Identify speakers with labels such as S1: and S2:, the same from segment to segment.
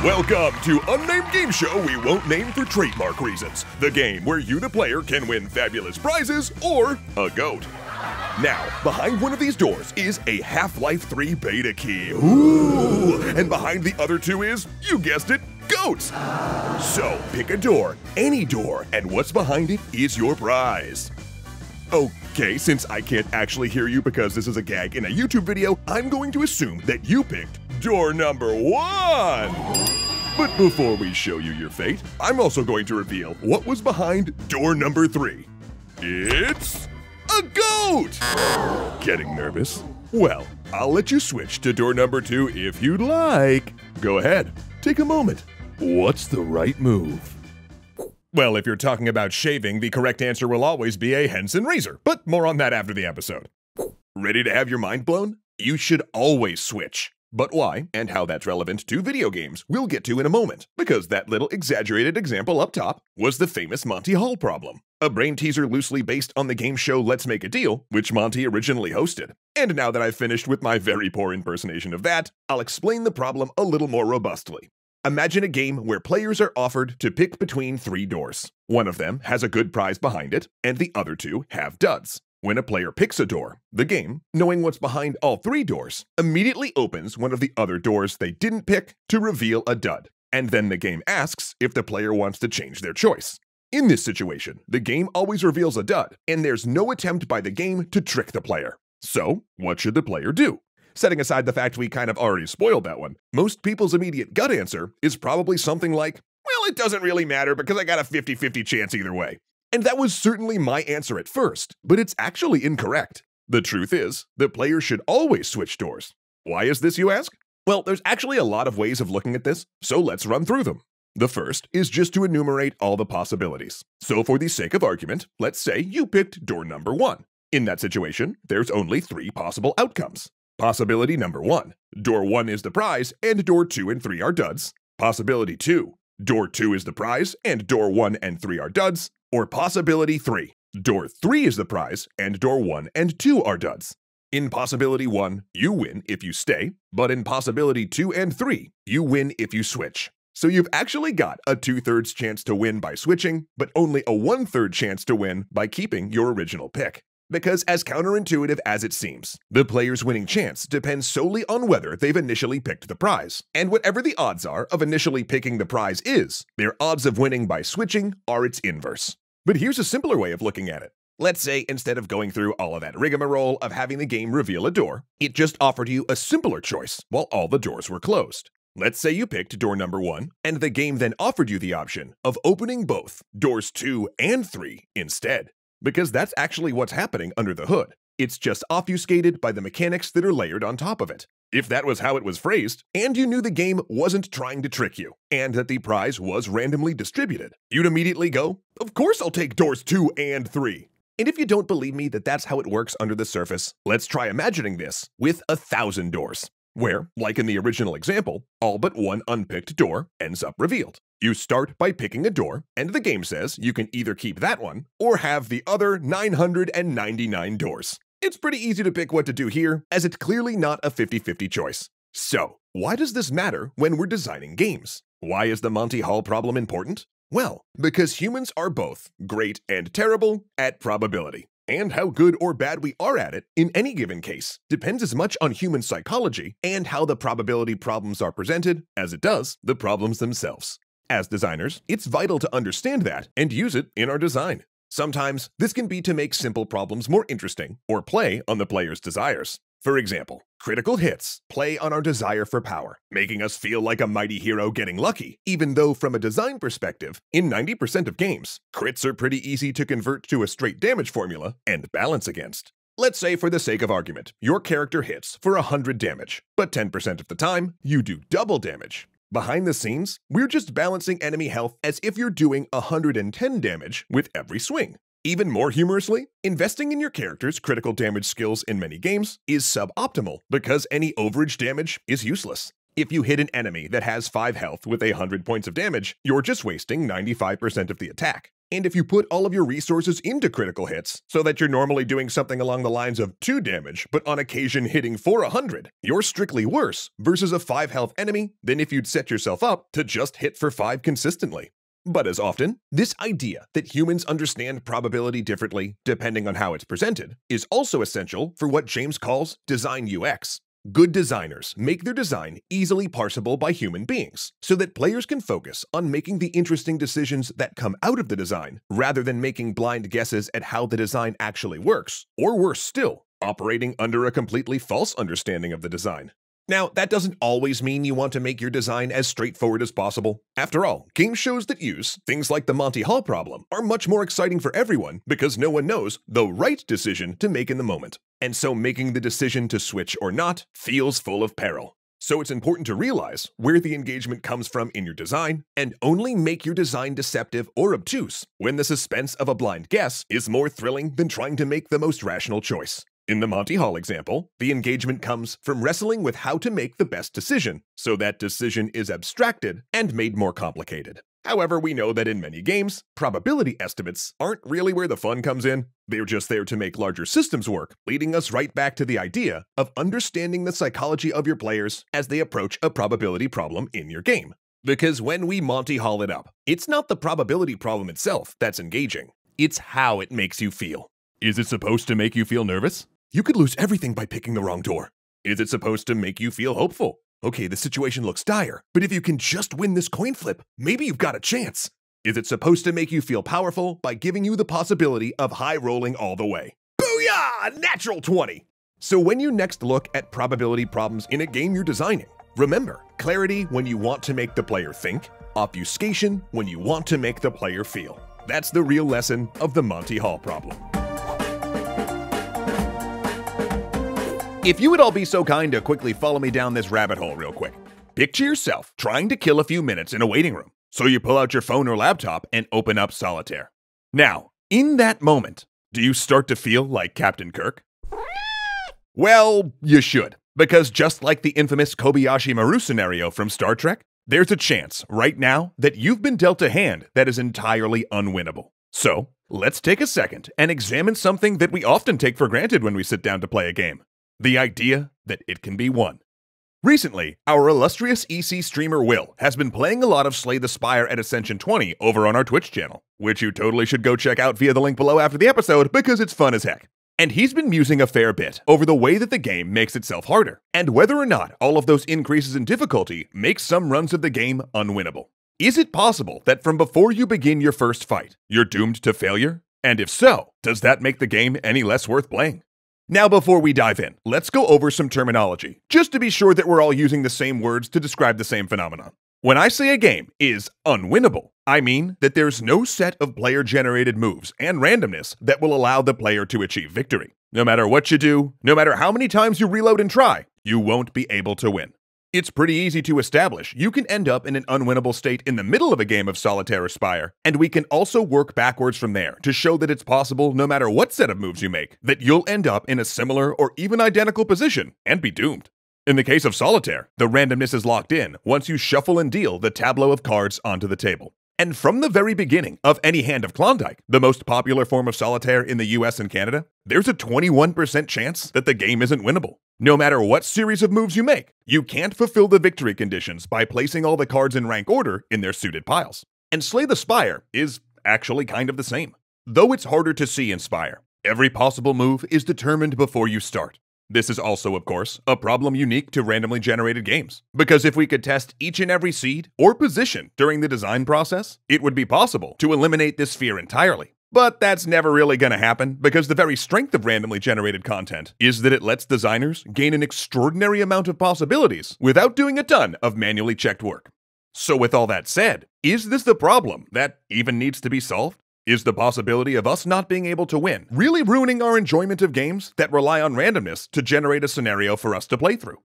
S1: Welcome to Unnamed Game Show We Won't Name for Trademark Reasons, the game where you, the player, can win fabulous prizes or a goat. Now, behind one of these doors is a Half-Life 3 beta key. Ooh! And behind the other two is, you guessed it, goats! So, pick a door, any door, and what's behind it is your prize. Okay, since I can't actually hear you because this is a gag in a YouTube video, I'm going to assume that you picked door number 1! But before we show you your fate, I'm also going to reveal what was behind door number 3. It's a goat! Getting nervous? Well, I'll let you switch to door number 2 if you'd like. Go ahead, take a moment. What's the right move? Well, if you're talking about shaving, the correct answer will always be a Henson razor, but more on that after the episode. Ready to have your mind blown? You should always switch. But why, and how that's relevant to video games, we'll get to in a moment, because that little exaggerated example up top was the famous Monty Hall problem, a brain teaser loosely based on the game show Let's Make a Deal, which Monty originally hosted. And now that I've finished with my very poor impersonation of that, I'll explain the problem a little more robustly. Imagine a game where players are offered to pick between 3 doors. One of them has a good prize behind it, and the other 2 have duds. When a player picks a door, the game, knowing what's behind all 3 doors, immediately opens one of the other doors they didn't pick to reveal a dud, and then the game asks if the player wants to change their choice. In this situation, the game always reveals a dud, and there's no attempt by the game to trick the player. So, what should the player do? Setting aside the fact we kind of already spoiled that one, most people's immediate gut answer is probably something like, well, it doesn't really matter because I got a 50-50 chance either way. And that was certainly my answer at first, but it's actually incorrect. The truth is, the player should always switch doors. Why is this, you ask? Well, there's actually a lot of ways of looking at this, so let's run through them. The first is just to enumerate all the possibilities. So for the sake of argument, let's say you picked door number 1. In that situation, there's only 3 possible outcomes. Possibility number 1, door 1 is the prize and door 2 and 3 are duds. Possibility 2, door 2 is the prize and door 1 and 3 are duds. Or possibility 3, door 3 is the prize and door 1 and 2 are duds. In possibility 1, you win if you stay, but in possibility 2 and 3, you win if you switch. So you've actually got a 2/3 chance to win by switching, but only a 1/3 chance to win by keeping your original pick. Because as counterintuitive as it seems, the player's winning chance depends solely on whether they've initially picked the prize. And whatever the odds are of initially picking the prize is, their odds of winning by switching are its inverse. But here's a simpler way of looking at it. Let's say instead of going through all of that rigmarole of having the game reveal a door, it just offered you a simpler choice while all the doors were closed. Let's say you picked door number 1, and the game then offered you the option of opening both doors 2 and 3 instead. Because that's actually what's happening under the hood. It's just obfuscated by the mechanics that are layered on top of it. If that was how it was phrased, and you knew the game wasn't trying to trick you, and that the prize was randomly distributed, you'd immediately go, of course I'll take doors 2 and 3. And if you don't believe me that that's how it works under the surface, let's try imagining this with 1,000 doors, where, like in the original example, all but one unpicked door ends up revealed. You start by picking a door, and the game says you can either keep that one or have the other 999 doors. It's pretty easy to pick what to do here, as it's clearly not a 50-50 choice. So, why does this matter when we're designing games? Why is the Monty Hall problem important? Well, because humans are both great and terrible at probability. And how good or bad we are at it in any given case depends as much on human psychology and how the probability problems are presented as it does the problems themselves. As designers, it's vital to understand that and use it in our design. Sometimes, this can be to make simple problems more interesting or play on the player's desires. For example, critical hits play on our desire for power, making us feel like a mighty hero getting lucky, even though from a design perspective, in 90% of games, crits are pretty easy to convert to a straight damage formula and balance against. Let's say for the sake of argument, your character hits for 100 damage, but 10% of the time, you do double damage. Behind the scenes, we're just balancing enemy health as if you're doing 110 damage with every swing. Even more humorously, investing in your character's critical damage skills in many games is suboptimal because any overage damage is useless. If you hit an enemy that has 5 health with 100 points of damage, you're just wasting 95% of the attack. And if you put all of your resources into critical hits, so that you're normally doing something along the lines of 2 damage, but on occasion hitting for 100, you're strictly worse versus a 5 health enemy than if you'd set yourself up to just hit for 5 consistently. But as often, this idea that humans understand probability differently depending on how it's presented is also essential for what James calls design UX. Good designers make their design easily parsable by human beings, so that players can focus on making the interesting decisions that come out of the design, rather than making blind guesses at how the design actually works, or worse still, operating under a completely false understanding of the design. Now, that doesn't always mean you want to make your design as straightforward as possible. After all, game shows that use things like the Monty Hall problem are much more exciting for everyone because no one knows the right decision to make in the moment. And so making the decision to switch or not feels full of peril. So it's important to realize where the engagement comes from in your design, and only make your design deceptive or obtuse when the suspense of a blind guess is more thrilling than trying to make the most rational choice. In the Monty Hall example, the engagement comes from wrestling with how to make the best decision, so that decision is abstracted and made more complicated. However, we know that in many games, probability estimates aren't really where the fun comes in. They're just there to make larger systems work, leading us right back to the idea of understanding the psychology of your players as they approach a probability problem in your game. Because when we Monty Hall it up, it's not the probability problem itself that's engaging, it's how it makes you feel. Is it supposed to make you feel nervous? You could lose everything by picking the wrong door. Is it supposed to make you feel hopeful? Okay, the situation looks dire, but if you can just win this coin flip, maybe you've got a chance. Is it supposed to make you feel powerful by giving you the possibility of high rolling all the way? Booyah! Natural 20! So when you next look at probability problems in a game you're designing, remember, clarity when you want to make the player think, obfuscation when you want to make the player feel. That's the real lesson of the Monty Hall problem. If you would all be so kind to quickly follow me down this rabbit hole real quick. Picture yourself trying to kill a few minutes in a waiting room. So you pull out your phone or laptop and open up Solitaire. Now, in that moment, do you start to feel like Captain Kirk? Well, you should. Because just like the infamous Kobayashi Maru scenario from Star Trek, there's a chance right now that you've been dealt a hand that is entirely unwinnable. So, let's take a second and examine something that we often take for granted when we sit down to play a game. The idea that it can be won. Recently, our illustrious EC streamer Will has been playing a lot of Slay the Spire at Ascension 20 over on our Twitch channel, which you totally should go check out via the link below after the episode because it's fun as heck. And he's been musing a fair bit over the way that the game makes itself harder, and whether or not all of those increases in difficulty make some runs of the game unwinnable. Is it possible that from before you begin your first fight, you're doomed to failure? And if so, does that make the game any less worth playing? Now before we dive in, let's go over some terminology, just to be sure that we're all using the same words to describe the same phenomenon. When I say a game is unwinnable, I mean that there's no set of player-generated moves and randomness that will allow the player to achieve victory. No matter what you do, no matter how many times you reload and try, you won't be able to win. It's pretty easy to establish you can end up in an unwinnable state in the middle of a game of Solitaire or Spire, and we can also work backwards from there to show that it's possible no matter what set of moves you make, that you'll end up in a similar or even identical position and be doomed. In the case of Solitaire, the randomness is locked in once you shuffle and deal the tableau of cards onto the table. And from the very beginning of any Hand of Klondike, the most popular form of Solitaire in the US and Canada, there's a 21% chance that the game isn't winnable. No matter what series of moves you make, you can't fulfill the victory conditions by placing all the cards in rank order in their suited piles. And Slay the Spire is actually kind of the same. Though it's harder to see in Spire, every possible move is determined before you start. This is also, of course, a problem unique to randomly generated games, because if we could test each and every seed or position during the design process, it would be possible to eliminate this fear entirely. But that's never really going to happen, because the very strength of randomly generated content is that it lets designers gain an extraordinary amount of possibilities without doing a ton of manually checked work. So with all that said, is this the problem that even needs to be solved? Is the possibility of us not being able to win really ruining our enjoyment of games that rely on randomness to generate a scenario for us to play through?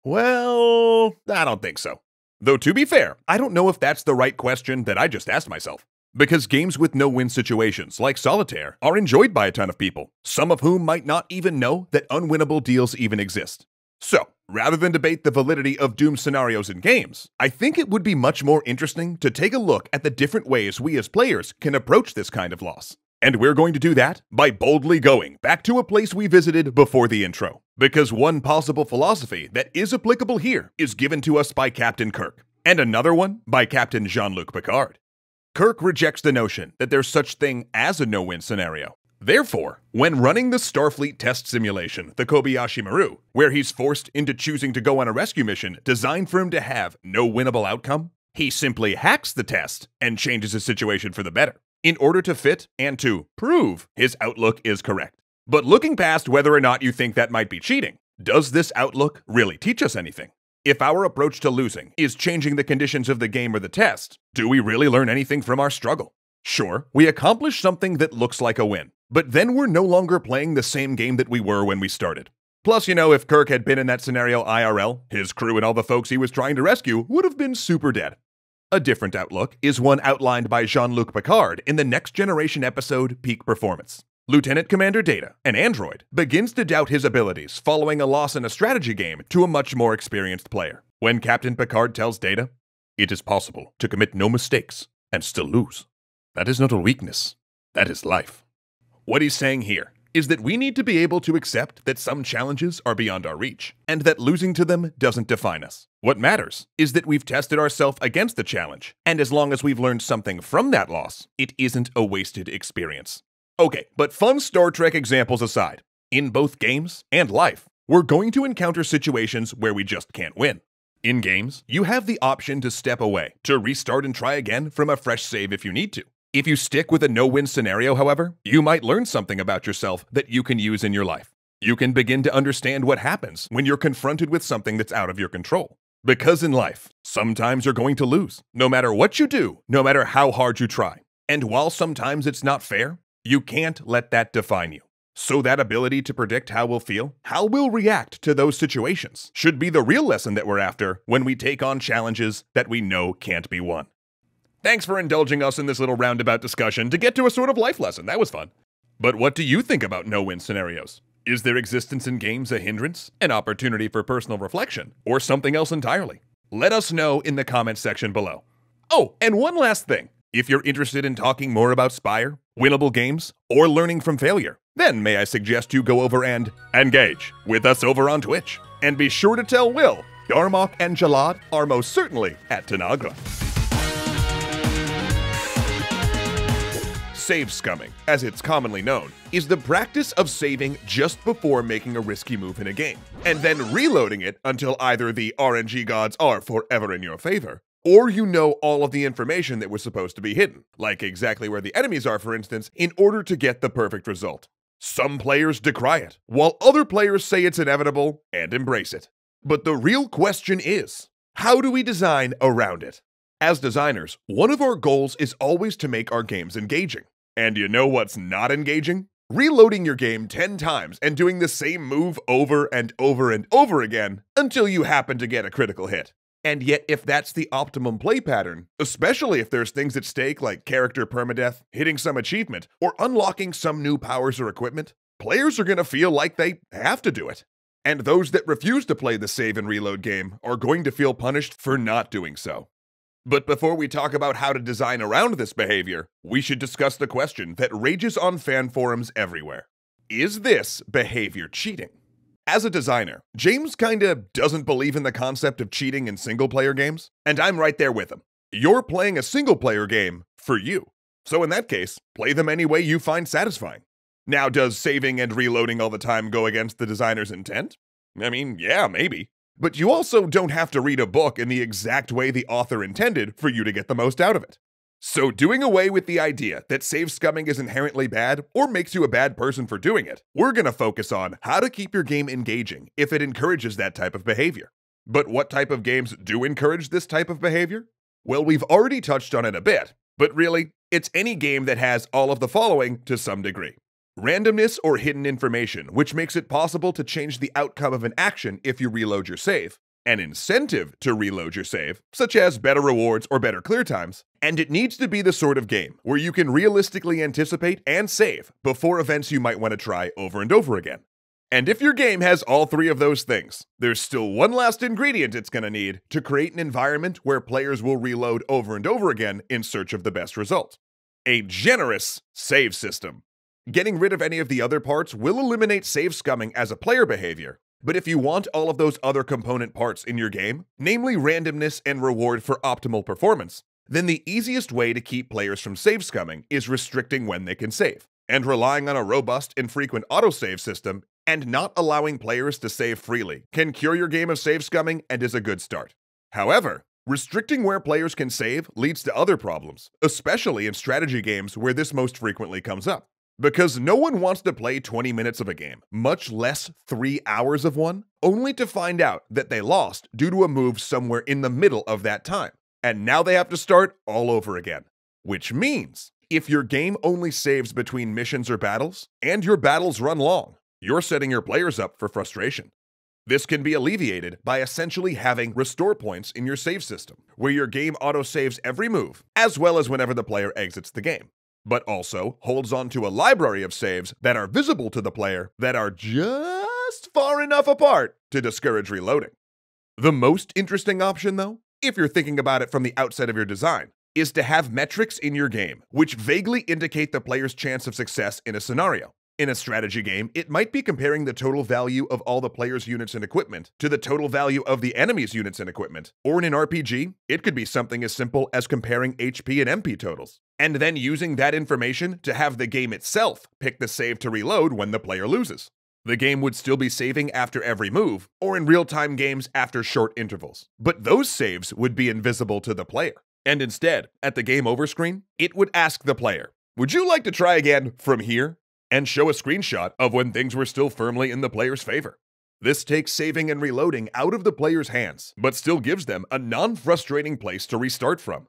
S1: Well, I don't think so. Though to be fair, I don't know if that's the right question that I just asked myself. Because games with no-win situations, like Solitaire, are enjoyed by a ton of people, some of whom might not even know that unwinnable deals even exist. So, rather than debate the validity of doomed scenarios in games, I think it would be much more interesting to take a look at the different ways we as players can approach this kind of loss. And we're going to do that by boldly going back to a place we visited before the intro. Because one possible philosophy that is applicable here is given to us by Captain Kirk, and another one by Captain Jean-Luc Picard. Kirk rejects the notion that there's such thing as a no-win scenario. Therefore, when running the Starfleet test simulation, the Kobayashi Maru, where he's forced into choosing to go on a rescue mission designed for him to have no winnable outcome, he simply hacks the test and changes his situation for the better, in order to fit and to prove his outlook is correct. But looking past whether or not you think that might be cheating, does this outlook really teach us anything? If our approach to losing is changing the conditions of the game or the test, do we really learn anything from our struggle? Sure, we accomplish something that looks like a win, but then we're no longer playing the same game that we were when we started. Plus, if Kirk had been in that scenario IRL, his crew and all the folks he was trying to rescue would have been super dead. A different outlook is one outlined by Jean-Luc Picard in the Next Generation episode Peak Performance. Lieutenant Commander Data, an android, begins to doubt his abilities following a loss in a strategy game to a much more experienced player. When Captain Picard tells Data, "It is possible to commit no mistakes and still lose. That is not a weakness, that is life." What he's saying here is that we need to be able to accept that some challenges are beyond our reach, and that losing to them doesn't define us. What matters is that we've tested ourselves against the challenge, and as long as we've learned something from that loss, it isn't a wasted experience. Okay, but fun Star Trek examples aside, in both games and life, we're going to encounter situations where we just can't win. In games, you have the option to step away, to restart and try again from a fresh save if you need to. If you stick with a no-win scenario, however, you might learn something about yourself that you can use in your life. You can begin to understand what happens when you're confronted with something that's out of your control. Because in life, sometimes you're going to lose, no matter what you do, no matter how hard you try. And while sometimes it's not fair, you can't let that define you. So that ability to predict how we'll feel, how we'll react to those situations, should be the real lesson that we're after when we take on challenges that we know can't be won. Thanks for indulging us in this little roundabout discussion to get to a sort of life lesson. That was fun. But what do you think about no-win scenarios? Is their existence in games a hindrance, an opportunity for personal reflection, or something else entirely? Let us know in the comments section below. Oh, and one last thing. If you're interested in talking more about Spire, winnable games, or learning from failure, then may I suggest you go over and engage with us over on Twitch. And be sure to tell Will, Darmok and Jalad are most certainly at Tanagra. Save scumming, as it's commonly known, is the practice of saving just before making a risky move in a game, and then reloading it until either the RNG gods are forever in your favor, or you know all of the information that was supposed to be hidden, like exactly where the enemies are, for instance, in order to get the perfect result. Some players decry it, while other players say it's inevitable and embrace it. But the real question is, how do we design around it? As designers, one of our goals is always to make our games engaging. And you know what's not engaging? Reloading your game 10 times and doing the same move over and over and over again until you happen to get a critical hit. And yet, if that's the optimum play pattern, especially if there's things at stake like character permadeath, hitting some achievement, or unlocking some new powers or equipment, players are going to feel like they have to do it. And those that refuse to play the save and reload game are going to feel punished for not doing so. But before we talk about how to design around this behavior, we should discuss the question that rages on fan forums everywhere. Is this behavior cheating? As a designer, James kinda doesn't believe in the concept of cheating in single-player games, and I'm right there with him. You're playing a single-player game for you. So in that case, play them any way you find satisfying. Now, does saving and reloading all the time go against the designer's intent? I mean, yeah, maybe. But you also don't have to read a book in the exact way the author intended for you to get the most out of it. So doing away with the idea that save scumming is inherently bad or makes you a bad person for doing it, we're going to focus on how to keep your game engaging if it encourages that type of behavior. But what type of games do encourage this type of behavior? Well, we've already touched on it a bit, but really, it's any game that has all of the following to some degree. Randomness or hidden information, which makes it possible to change the outcome of an action if you reload your save. An incentive to reload your save, such as better rewards or better clear times. And it needs to be the sort of game where you can realistically anticipate and save before events you might want to try over and over again. And if your game has all three of those things, there's still one last ingredient it's going to need to create an environment where players will reload over and over again in search of the best result. A generous save system. Getting rid of any of the other parts will eliminate save scumming as a player behavior, but if you want all of those other component parts in your game, namely randomness and reward for optimal performance, then the easiest way to keep players from save scumming is restricting when they can save, and relying on a robust and frequent autosave system and not allowing players to save freely can cure your game of save scumming and is a good start. However, restricting where players can save leads to other problems, especially in strategy games where this most frequently comes up. Because no one wants to play 20 minutes of a game, much less 3 hours of one, only to find out that they lost due to a move somewhere in the middle of that time. And now they have to start all over again. Which means, if your game only saves between missions or battles, and your battles run long, you're setting your players up for frustration. This can be alleviated by essentially having restore points in your save system, where your game autosaves every move, as well as whenever the player exits the game, but also holds on to a library of saves that are visible to the player that are just far enough apart to discourage reloading. The most interesting option, though, if you're thinking about it from the outset of your design, is to have metrics in your game which vaguely indicate the player's chance of success in a scenario. In a strategy game, it might be comparing the total value of all the player's units and equipment to the total value of the enemy's units and equipment. Or in an RPG, it could be something as simple as comparing HP and MP totals, and then using that information to have the game itself pick the save to reload when the player loses. The game would still be saving after every move, or in real-time games after short intervals, but those saves would be invisible to the player. And instead, at the game over screen, it would ask the player, "Would you like to try again from here?" and show a screenshot of when things were still firmly in the player's favor. This takes saving and reloading out of the player's hands, but still gives them a non-frustrating place to restart from.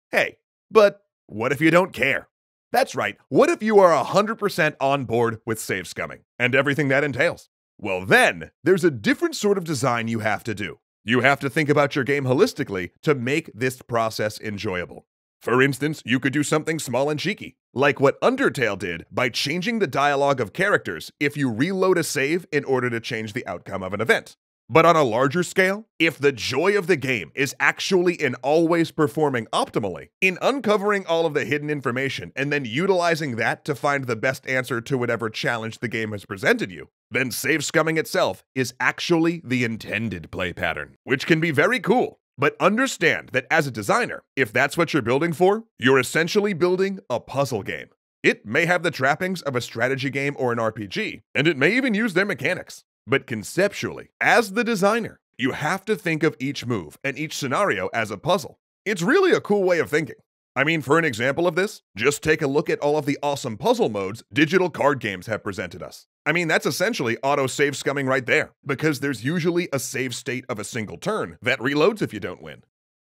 S1: Hey, but what if you don't care? That's right, what if you are 100% on board with save scumming, and everything that entails? Well then, there's a different sort of design you have to do. You have to think about your game holistically to make this process enjoyable. For instance, you could do something small and cheeky, like what Undertale did by changing the dialogue of characters if you reload a save in order to change the outcome of an event. But on a larger scale, if the joy of the game is actually in always performing optimally, in uncovering all of the hidden information and then utilizing that to find the best answer to whatever challenge the game has presented you, then save scumming itself is actually the intended play pattern, which can be very cool. But understand that as a designer, if that's what you're building for, you're essentially building a puzzle game. It may have the trappings of a strategy game or an RPG, and it may even use their mechanics. But conceptually, as the designer, you have to think of each move and each scenario as a puzzle. It's really a cool way of thinking. I mean, for an example of this, just take a look at all of the awesome puzzle modes digital card games have presented us. I mean, that's essentially auto-save scumming right there, because there's usually a save state of a single turn that reloads if you don't win.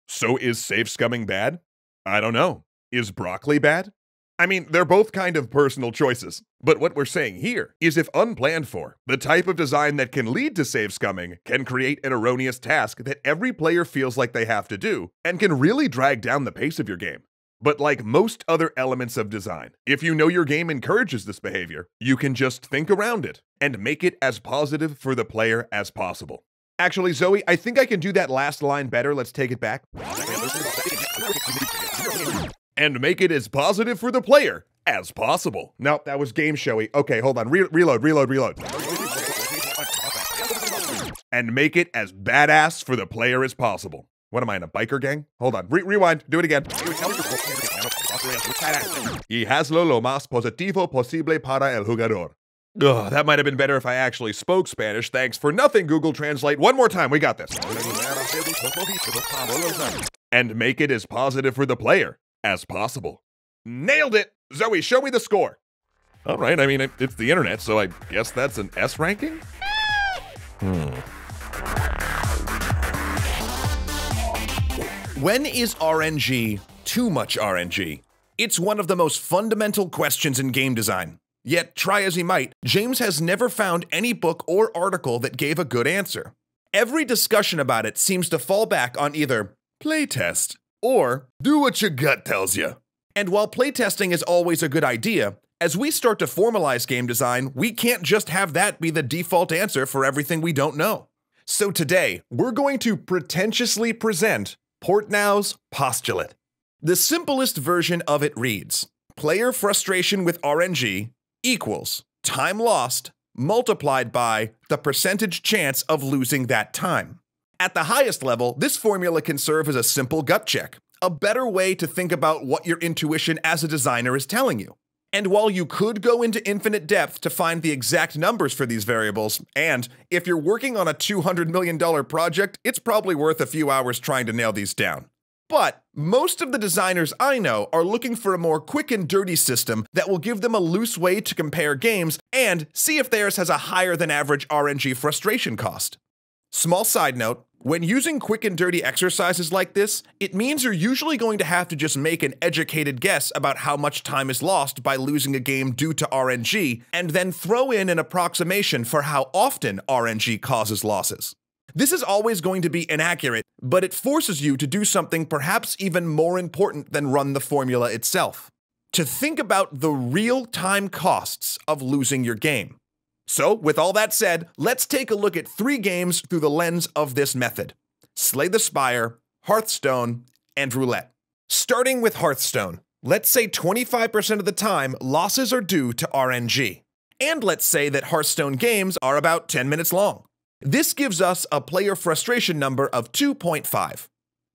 S1: So is save scumming bad? I don't know. Is broccoli bad? I mean, they're both kind of personal choices, but what we're saying here is if unplanned for, the type of design that can lead to save scumming can create an erroneous task that every player feels like they have to do and can really drag down the pace of your game. But like most other elements of design, if you know your game encourages this behavior, you can just think around it and make it as positive for the player as possible. Actually, Zoe, I think I can do that last line better. Let's take it back. And make it as positive for the player as possible. No, that was game showy. Okay, hold on. Reload. And make it as badass for the player as possible. What am I, in a biker gang? Hold on. Rewind. Do it again. Y hazlo lo más positivo posible para el jugador. Ugh, that might have been better if I actually spoke Spanish. Thanks for nothing, Google Translate. One more time. We got this. And make it as positive for the player as possible. Nailed it! Zoe, show me the score. All right, I mean, it's the internet, so I guess that's an S ranking? When is RNG too much RNG? It's one of the most fundamental questions in game design. Yet, try as he might, James has never found any book or article that gave a good answer. Every discussion about it seems to fall back on either playtest or do what your gut tells you. And while playtesting is always a good idea,
S2: As we start to formalize game design, we can't just have that be the default answer for everything we don't know. So today, we're going to pretentiously present Portnow's postulate. The simplest version of it reads, player frustration with RNG equals time lost multiplied by the percentage chance of losing that time. At the highest level, this formula can serve as a simple gut check, a better way to think about what your intuition as a designer is telling you. And while you could go into infinite depth to find the exact numbers for these variables, and if you're working on a $200 million project, it's probably worth a few hours trying to nail these down. But most of the designers I know are looking for a more quick and dirty system that will give them a loose way to compare games and see if theirs has a higher than average RNG frustration cost. Small side note, when using quick and dirty exercises like this, it means you're usually going to have to just make an educated guess about how much time is lost by losing a game due to RNG, and then throw in an approximation for how often RNG causes losses. This is always going to be inaccurate, but it forces you to do something perhaps even more important than run the formula itself. To think about the real-time costs of losing your game. So, with all that said, let's take a look at 3 games through the lens of this method: Slay the Spire, Hearthstone, and Roulette. Starting with Hearthstone, let's say 25% of the time losses are due to RNG. And let's say that Hearthstone games are about 10 minutes long. This gives us a player frustration number of 2.5.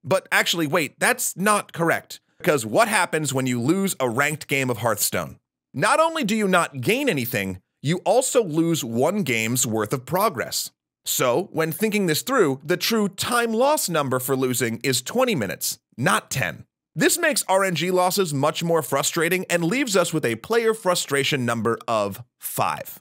S2: But actually, wait, that's not correct, because what happens when you lose a ranked game of Hearthstone? Not only do you not gain anything, you also lose 1 game's worth of progress. So, when thinking this through, the true time loss number for losing is 20 minutes, not 10. This makes RNG losses much more frustrating and leaves us with a player frustration number of 5.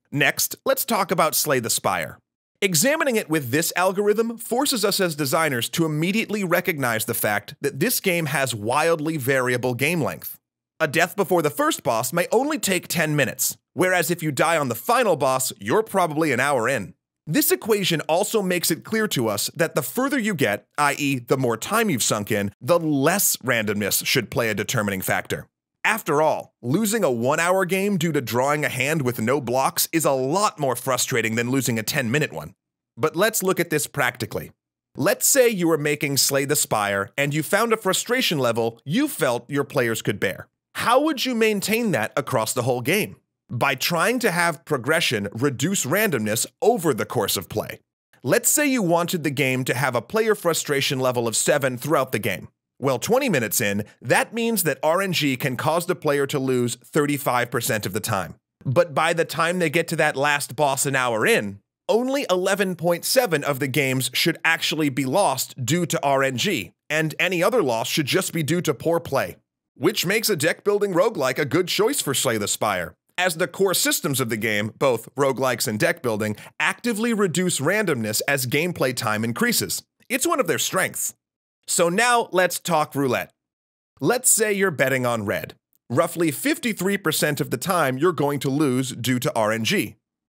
S2: Next, let's talk about Slay the Spire. Examining it with this algorithm forces us as designers to immediately recognize the fact that this game has wildly variable game length. A death before the first boss may only take 10 minutes, whereas if you die on the final boss, you're probably an hour in. This equation also makes it clear to us that the further you get, i.e. the more time you've sunk in, the less randomness should play a determining factor. After all, losing a 1-hour game due to drawing a hand with no blocks is a lot more frustrating than losing a 10-minute one. But let's look at this practically. Let's say you were making Slay the Spire and you found a frustration level you felt your players could bear. How would you maintain that across the whole game? By trying to have progression reduce randomness over the course of play. Let's say you wanted the game to have a player frustration level of 7 throughout the game. Well, 20 minutes in, that means that RNG can cause the player to lose 35% of the time. But by the time they get to that last boss an hour in, only 11.7 of the games should actually be lost due to RNG, and any other loss should just be due to poor play. Which makes a deck-building roguelike a good choice for Slay the Spire, as the core systems of the game, both roguelikes and deck-building, actively reduce randomness as gameplay time increases. It's one of their strengths. So now let's talk roulette. Let's say you're betting on red. Roughly 53% of the time you're going to lose due to RNG.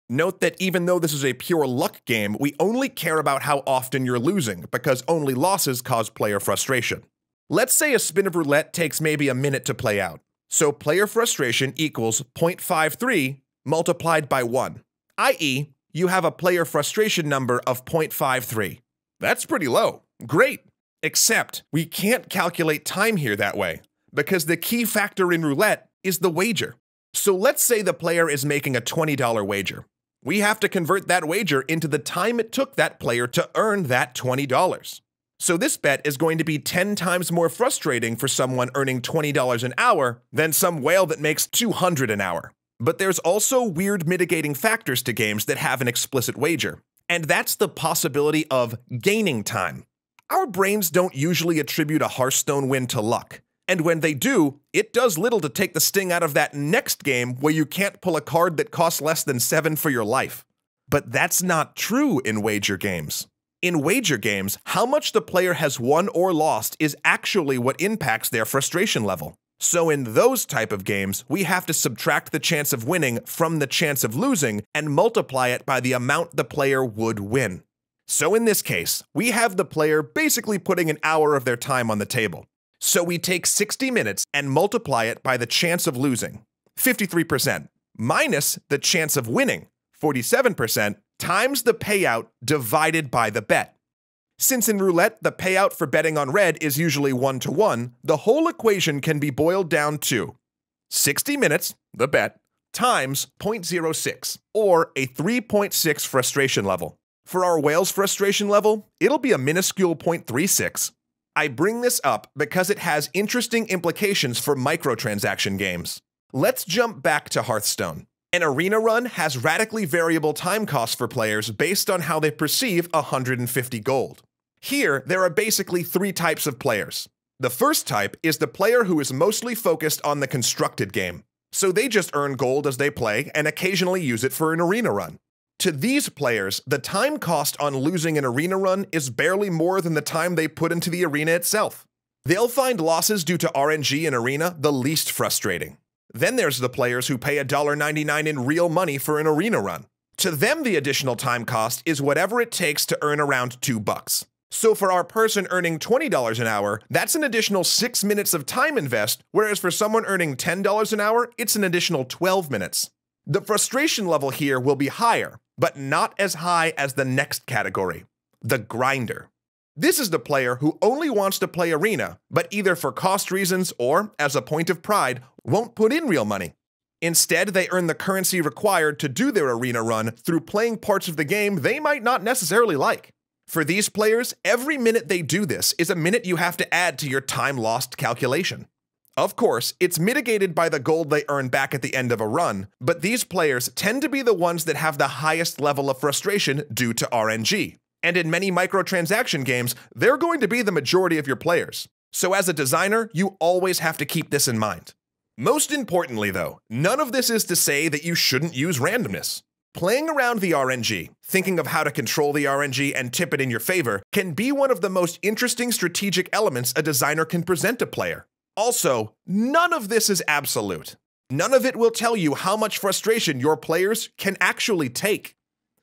S2: Note that even though this is a pure luck game, we only care about how often you're losing, because only losses cause player frustration. Let's say a spin of roulette takes maybe a minute to play out. So player frustration equals 0.53 multiplied by 1, i.e., you have a player frustration number of 0.53. That's pretty low. Great. Except we can't calculate time here that way, because the key factor in roulette is the wager. So let's say the player is making a $20 wager. We have to convert that wager into the time it took that player to earn that $20. So this bet is going to be 10 times more frustrating for someone earning $20 an hour than some whale that makes $200 an hour. But there's also weird mitigating factors to games that have an explicit wager, and that's the possibility of gaining time. Our brains don't usually attribute a Hearthstone win to luck, and when they do, it does little to take the sting out of that next game where you can't pull a card that costs less than 7 for your life. But that's not true in wager games. In wager games, how much the player has won or lost is actually what impacts their frustration level. So in those type of games, we have to subtract the chance of winning from the chance of losing and multiply it by the amount the player would win. So in this case, we have the player basically putting an hour of their time on the table. So we take 60 minutes and multiply it by the chance of losing. 53%, minus the chance of winning, 47%, times the payout divided by the bet. Since in roulette, the payout for betting on red is usually 1-to-1, the whole equation can be boiled down to 60 minutes, the bet, times 0.06, or a 3.6 frustration level. For our whale's frustration level, it'll be a minuscule 0.36. I bring this up because it has interesting implications for microtransaction games. Let's jump back to Hearthstone. An arena run has radically variable time costs for players based on how they perceive 150 gold. Here, there are basically 3 types of players. The first type is the player who is mostly focused on the constructed game, so they just earn gold as they play and occasionally use it for an arena run. To these players, the time cost on losing an arena run is barely more than the time they put into the arena itself. They'll find losses due to RNG in arena the least frustrating. Then there's the players who pay $1.99 in real money for an arena run. To them, the additional time cost is whatever it takes to earn around $2. So for our person earning $20 an hour, that's an additional 6 minutes of time invest, whereas for someone earning $10 an hour, it's an additional 12 minutes. The frustration level here will be higher, but not as high as the next category, the grinder. This is the player who only wants to play arena, but either for cost reasons or, as a point of pride, won't put in real money. Instead, they earn the currency required to do their arena run through playing parts of the game they might not necessarily like. For these players, every minute they do this is a minute you have to add to your time lost calculation. Of course, it's mitigated by the gold they earn back at the end of a run, but these players tend to be the ones that have the highest level of frustration due to RNG. And in many microtransaction games, they're going to be the majority of your players. So as a designer, you always have to keep this in mind. Most importantly though, none of this is to say that you shouldn't use randomness. Playing around the RNG, thinking of how to control the RNG and tip it in your favor, can be one of the most interesting strategic elements a designer can present a player. Also, none of this is absolute. None of it will tell you how much frustration your players can actually take.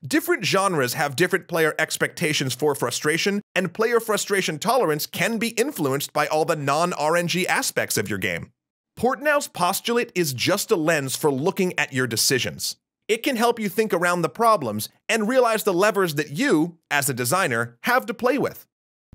S2: Different genres have different player expectations for frustration, and player frustration tolerance can be influenced by all the non-RNG aspects of your game. Portnow's postulate is just a lens for looking at your decisions. It can help you think around the problems and realize the levers that you, as a designer, have to play with.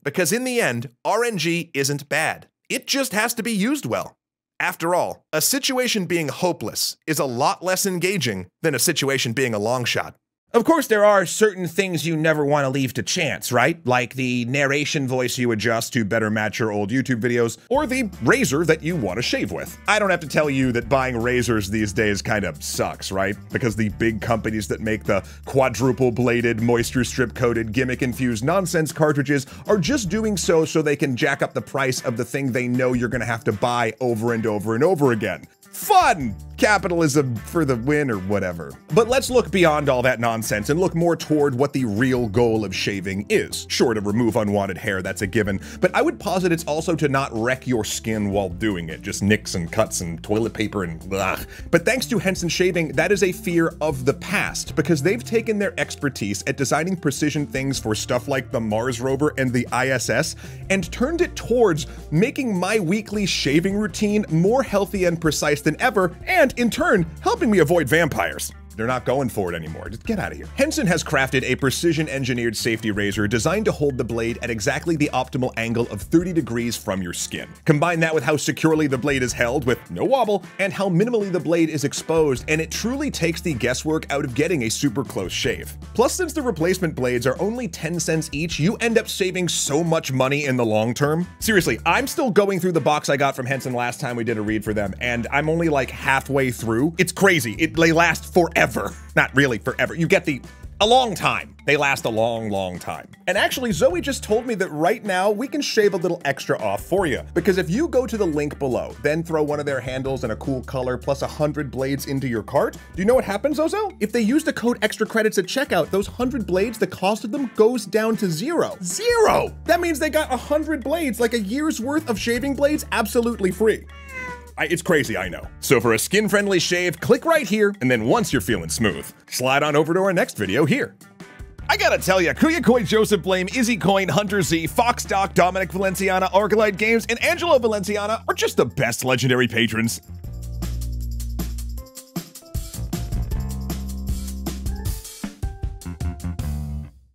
S2: Because in the end, RNG isn't bad. It just has to be used well. After all, a situation being hopeless is a lot less engaging than a situation being a long shot.
S3: Of course, there are certain things you never want to leave to chance, right? Like the narration voice you adjust to better match your old YouTube videos,
S2: Or the razor that you want to shave with. I don't have to tell you that buying razors these days kind of sucks, right? Because the big companies that make the quadruple-bladed, moisture strip-coated, gimmick-infused nonsense cartridges are just doing so they can jack up the price of the thing they know you're gonna have to buy over and over and over again. Fun! Capitalism for the win or whatever. But let's look beyond all that nonsense and look more toward what the real goal of shaving is. Sure, to remove unwanted hair, that's a given, but I would posit it's also to not wreck your skin while doing it. Just nicks and cuts and toilet paper and blah. But thanks to Henson Shaving, that is a fear of the past, because they've taken their expertise at designing precision things for stuff like the Mars rover and the ISS and turned it towards making my weekly shaving routine more healthy and precise than ever, and in turn, helping me avoid vampires. They're not going for it anymore. Just get out of here. Henson has crafted a precision-engineered safety razor designed to hold the blade at exactly the optimal angle of 30 degrees from your skin. Combine that with how securely the blade is held with no wobble, and how minimally the blade is exposed, and it truly takes the guesswork out of getting a super close shave. Plus, since the replacement blades are only 10 cents each, you end up saving so much money in the long term. Seriously, I'm still going through the box I got from Henson last time we did a read for them, and I'm only like halfway through. It's crazy. They last forever. Not really forever. You get a long time. They last a long, long time. And actually, Zoe just told me that right now we can shave a little extra off for you. Because if you go to the link below, then throw one of their handles in a cool color plus 100 blades into your cart, do you know what happens, Ozo? If they use the code extra credits at checkout, those 100 blades, the cost of them goes down to zero. Zero! That means they got 100 blades, like a year's worth of shaving blades, absolutely free. It's crazy, I know. So for a skin-friendly shave, click right here, and then once you're feeling smooth, slide on over to our next video here. I gotta tell ya, Kuyakoi, Joseph Blame, Izzy Coin, Hunter Z, Fox Doc, Dominic Valenciana, Arclight Games, and Angelo Valenciana are just the best legendary patrons.